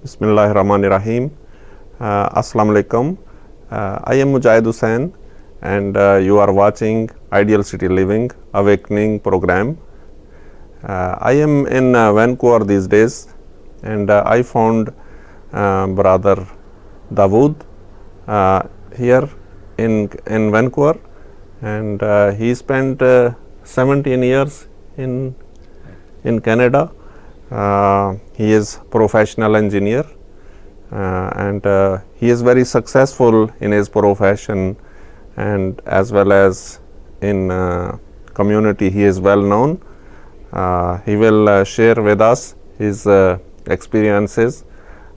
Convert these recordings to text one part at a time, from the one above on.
Bismillahirrahmanirrahim. Assalamu alaikum. I am Mujahid Hussain, and you are watching Ideal City Living Awakening program. I am in Vancouver these days, and I found brother Dawood here in Vancouver, and he spent 17 years in Canada. He is professional engineer, and he is very successful in his profession, and as well as in community he is well known. He will share with us his experiences,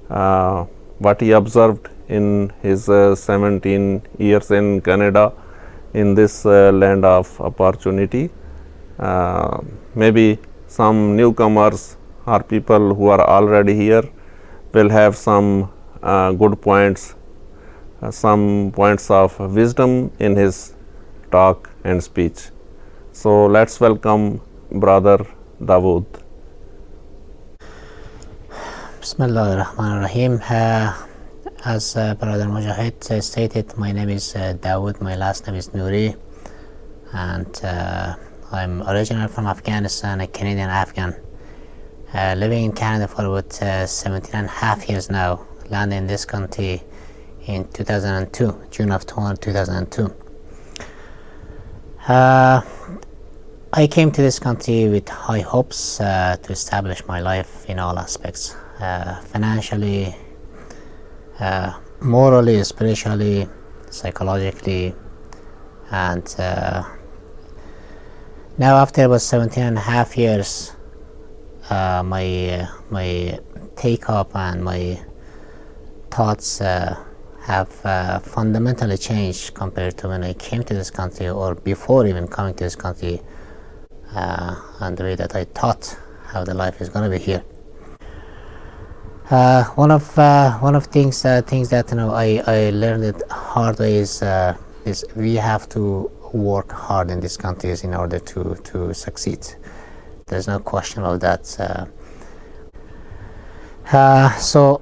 what he observed in his 17 years in Canada, in this land of opportunity. Maybe some newcomers or people who are already here will have some good points, some points of wisdom in his talk and speech. So let's welcome brother Dawood. Bismillahirrahmanirrahim. As brother Mujahid stated, my name is Dawood. My last name is Noori, and I'm originally from Afghanistan, a Canadian Afghan. Living in Canada for about 17 and a half years now. Landed in this country in 2002, June of 2002. I came to this country with high hopes to establish my life in all aspects, financially, morally, spiritually, psychologically, and now after about 17 and a half years, my take up and my thoughts have fundamentally changed compared to when I came to this country, or before even coming to this country, and the way that I thought how the life is going to be here. One of things that I learned it hard way is we have to work hard in these countries in order to succeed. There's no question of that. So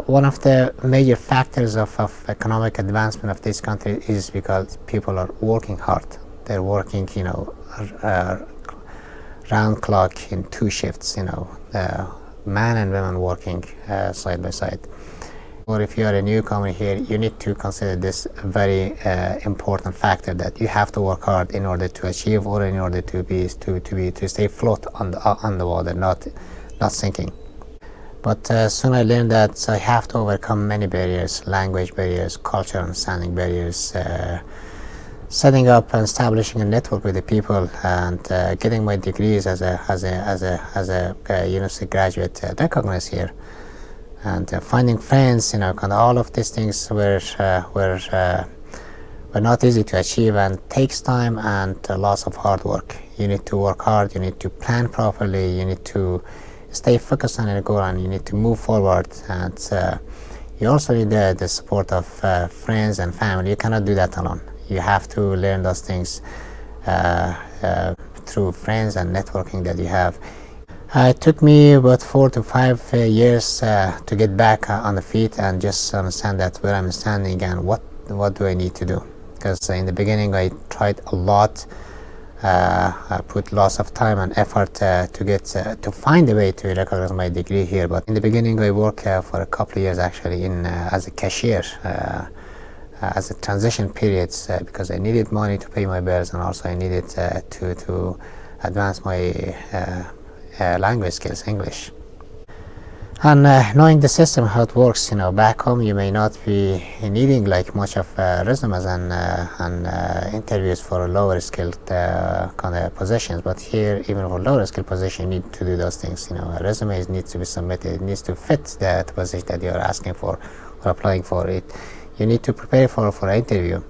one of the major factors of economic advancement of this country is because people are working hard. They're working, round clock in 2 shifts, man and women working side by side. Or if you are a newcomer here, you need to consider this very important factor, that you have to work hard in order to achieve, or in order to stay afloat on the water, not sinking. But soon I learned that I have to overcome many barriers: language barriers, cultural understanding barriers, setting up and establishing a network with the people, and getting my degrees as a university graduate recognized here. And finding friends, all of these things were not easy to achieve, and takes time and lots of hard work. You need to work hard, you need to plan properly, you need to stay focused on a goal, and you need to move forward. And you also need the support of friends and family. You cannot do that alone. You have to learn those things through friends and networking that you have. It took me about 4 to 5 years to get back on the feet and just understand that where I'm standing and what do I need to do. Because in the beginning I tried a lot, I put lots of time and effort to find a way to recognize my degree here. But in the beginning I worked for a couple of years actually as a cashier, as a transition period, because I needed money to pay my bills, and also I needed to advance my language skills, English. And knowing the system, how it works, back home you may not be needing like much of resumes and interviews for lower skilled kind of positions, but here even for lower skilled position you need to do those things. A resume needs to be submitted, it needs to fit the position that you're asking for or applying for. It you need to prepare for an interview.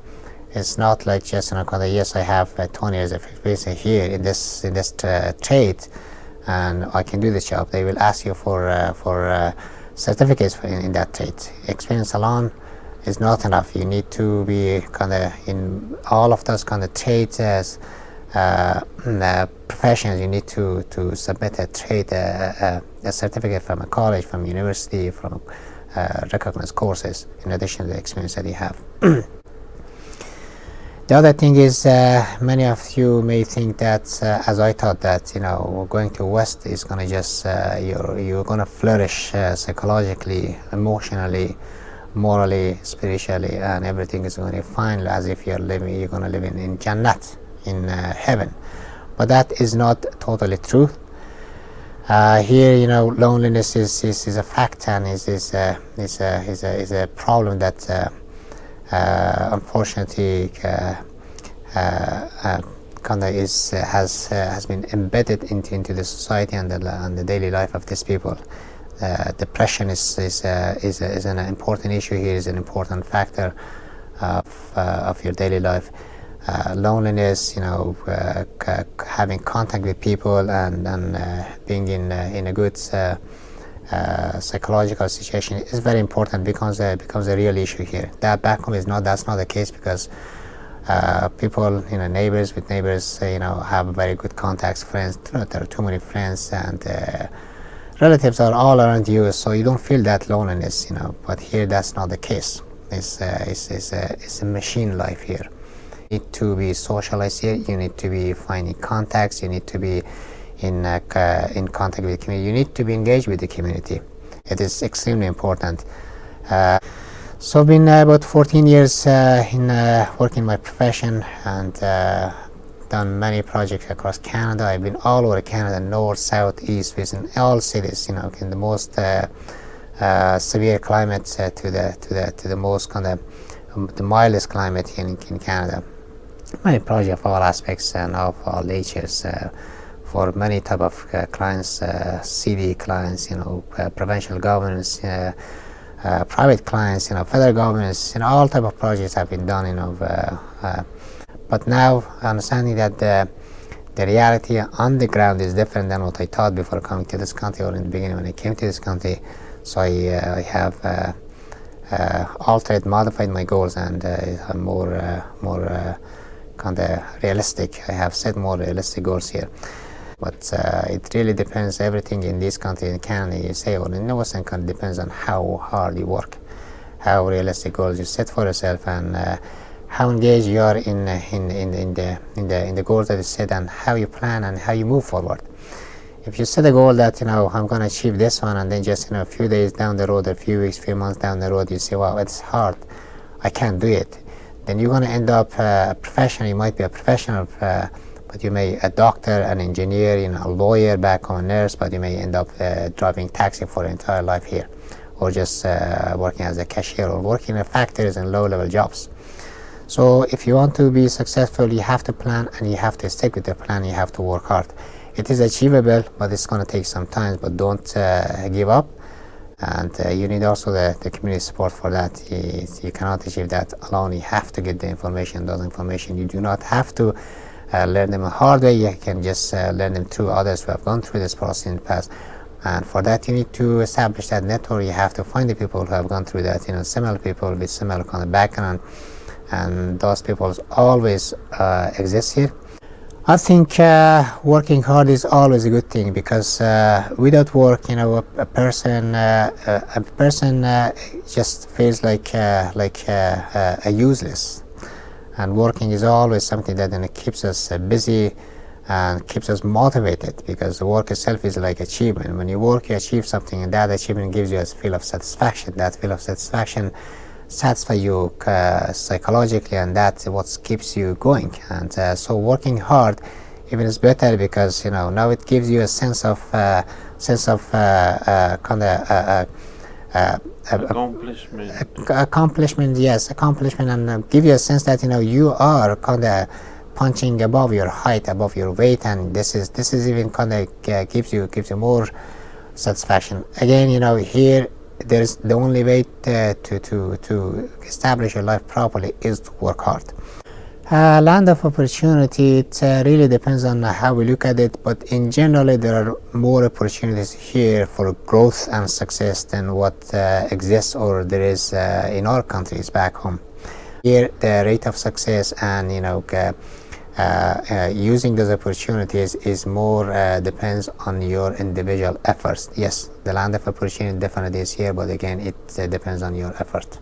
It's not like just yes, I have 20 years of experience here in this trade, and I can do the job. They will ask you for certificates in that trade. Experience alone is not enough. You need to be in all of those trades professions. You need to submit a trade, a certificate from a college, from university, from recognized courses, in addition to the experience that you have. The other thing is, many of you may think that, as I thought, that going to West is going to just you're going to flourish psychologically, emotionally, morally, spiritually, and everything is going to be fine, as if you're going to live in Jannat, in heaven. But that is not totally true. Here, loneliness is a fact, and is a problem that unfortunately has been embedded into the society and the daily life of these people. Depression is an important issue here, is an important factor of your daily life. Loneliness, having contact with people and being in a good psychological situation is very important, becomes a real issue here. That back home that's not the case, because people, neighbors with neighbors, have very good contacts, friends. There are too many friends, and relatives are all around you, so you don't feel that loneliness, But here, that's not the case. It's a machine life here. You need to be socialized here. You need to be finding contacts. You need to be in contact with the community. You need to be engaged with the community. It is extremely important. So I've been about 14 years in working my profession, and done many projects across Canada. I've been all over Canada, north, south, east, west, in all cities. In the most severe climates to the most the mildest climate here in Canada. Many projects of all aspects and of all natures. For many type of clients, city clients, provincial governments, private clients, federal governments, all type of projects have been done, but now understanding that the reality on the ground is different than what I thought before coming to this country, or in the beginning when I came to this country. So I have altered, modified my goals, and I'm more realistic. I have set more realistic goals here. But it really depends, everything in this country, in Canada, you say, or in the Western country, depends on how hard you work, how realistic goals you set for yourself, and how engaged you are in the goals that you set, and how you plan and how you move forward. If you set a goal that I'm going to achieve this one, and then just a few days down the road, a few weeks, few months down the road, you say, wow, it's hard, I can't do it, then you're going to end up a professional. You might be a professional, but you may a doctor, an engineer, a lawyer back home, a nurse, but you may end up driving taxi for your entire life here, or just working as a cashier, or working in factories and low-level jobs. So if you want to be successful, you have to plan, and you have to stick with the plan. You have to work hard. It is achievable, but it's going to take some time. But don't give up, and you need also the community support for that. You cannot achieve that alone. You have to get the information. Those information, you do not have to learn them a hard way. You can just learn them through others who have gone through this process in the past. And for that, you need to establish that network. You have to find the people who have gone through that. Similar people with similar kind of background, and those people always exist here. I think working hard is always a good thing, because without work, a person just feels like a useless. And working is always something that keeps us busy and keeps us motivated, because the work itself is like achievement. When you work, you achieve something, and that achievement gives you a feel of satisfaction. That feel of satisfaction satisfies you psychologically, and that's what keeps you going. And so working hard even is better, because now it gives you a sense of accomplishment, yes, accomplishment, and give you a sense that you are punching above your height, above your weight, and this is even gives you more satisfaction. Again, here there's the only way to establish your life properly is to work hard. Land of opportunity, it really depends on how we look at it, but in general there are more opportunities here for growth and success than what exists or there is in our countries back home. Here the rate of success and using those opportunities is more depends on your individual efforts. Yes, the land of opportunity definitely is here, but again, it depends on your effort.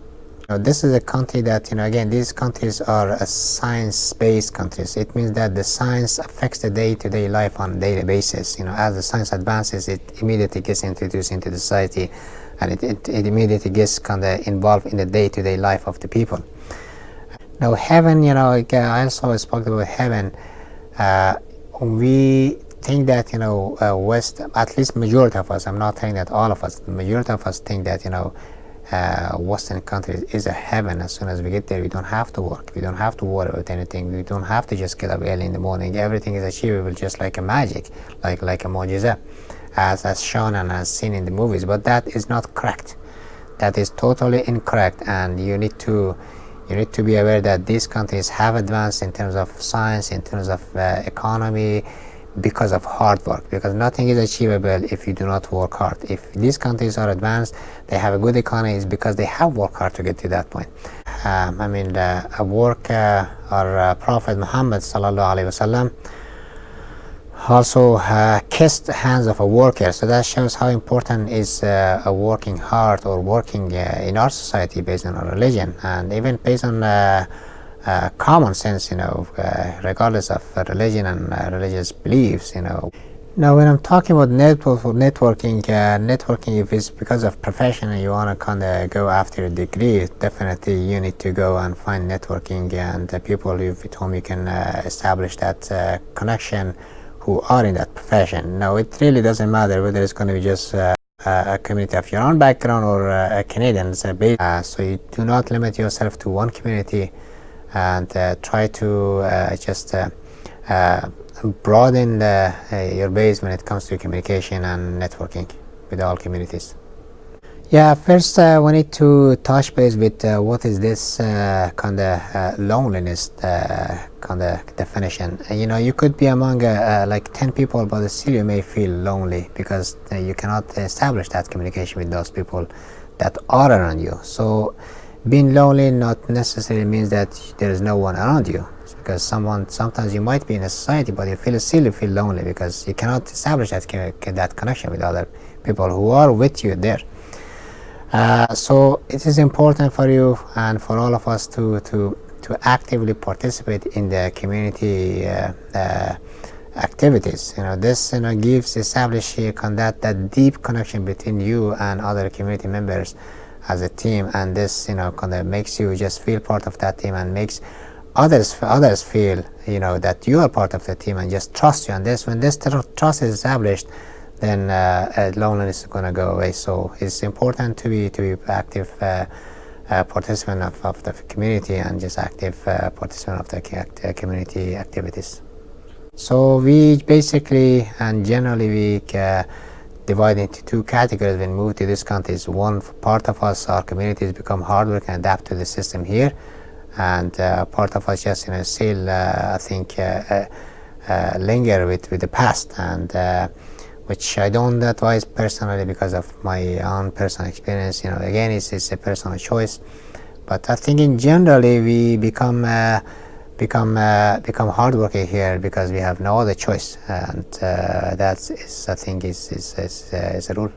This is a country that, again, these countries are science-based countries. It means that the science affects the day-to-day life on a daily basis. As the science advances, it immediately gets introduced into the society, and it immediately gets kind of involved in the day-to-day life of the people. Now, heaven, I also spoke about heaven. We think that, West, at least majority of us, I'm not saying that all of us, the majority of us think that, Western countries is a heaven. As soon as we get there, we don't have to work, we don't have to worry about anything, we don't have to just get up early in the morning. Everything is achievable just like a magic, like a mu'jiza, as shown and as seen in the movies. But that is not correct. That is totally incorrect, and you need to be aware that these countries have advanced in terms of science, in terms of economy, because of hard work, because nothing is achievable if you do not work hard. If these countries are advanced, they have a good economy, is because they have worked hard to get to that point. Our Prophet Muhammad sallallahu alaihi wasallam also kissed the hands of a worker, so that shows how important is working hard or working in our society based on our religion, and even based on common sense, regardless of religion and religious beliefs. Now, when I'm talking about networking, if it's because of profession and you want to kind of go after a degree, definitely you need to go and find networking and people with whom you can establish that connection who are in that profession. Now, it really doesn't matter whether it's going to be just a community of your own background or a Canadian. So you do not limit yourself to one community, and try to just broaden your base when it comes to communication and networking with all communities. Yeah, first we need to touch base with what is this kind of loneliness kind of definition. You could be among like 10 people, but still you may feel lonely because you cannot establish that communication with those people that are around you. So being lonely not necessarily means that there is no one around you, because sometimes you might be in a society, but you still feel lonely because you cannot establish that connection with other people who are with you there. So it is important for you and for all of us to actively participate in the community activities. This gives establish that deep connection between you and other community members as a team, and this kind of makes you just feel part of that team and makes others feel that you are part of the team and just trust you. And when this trust is established, then loneliness is going to go away. So it's important to be active participant of the community and just active participant of the community activities. So we basically and generally we divide into two categories when we move to these countries. One part of us, our communities, become hardworking and adapt to the system here, and part of us just still I think linger with the past, and which I don't advise personally because of my own personal experience. Again, it's a personal choice, but I think in generally we become hardworking here because we have no other choice, and that is, I think, is a rule.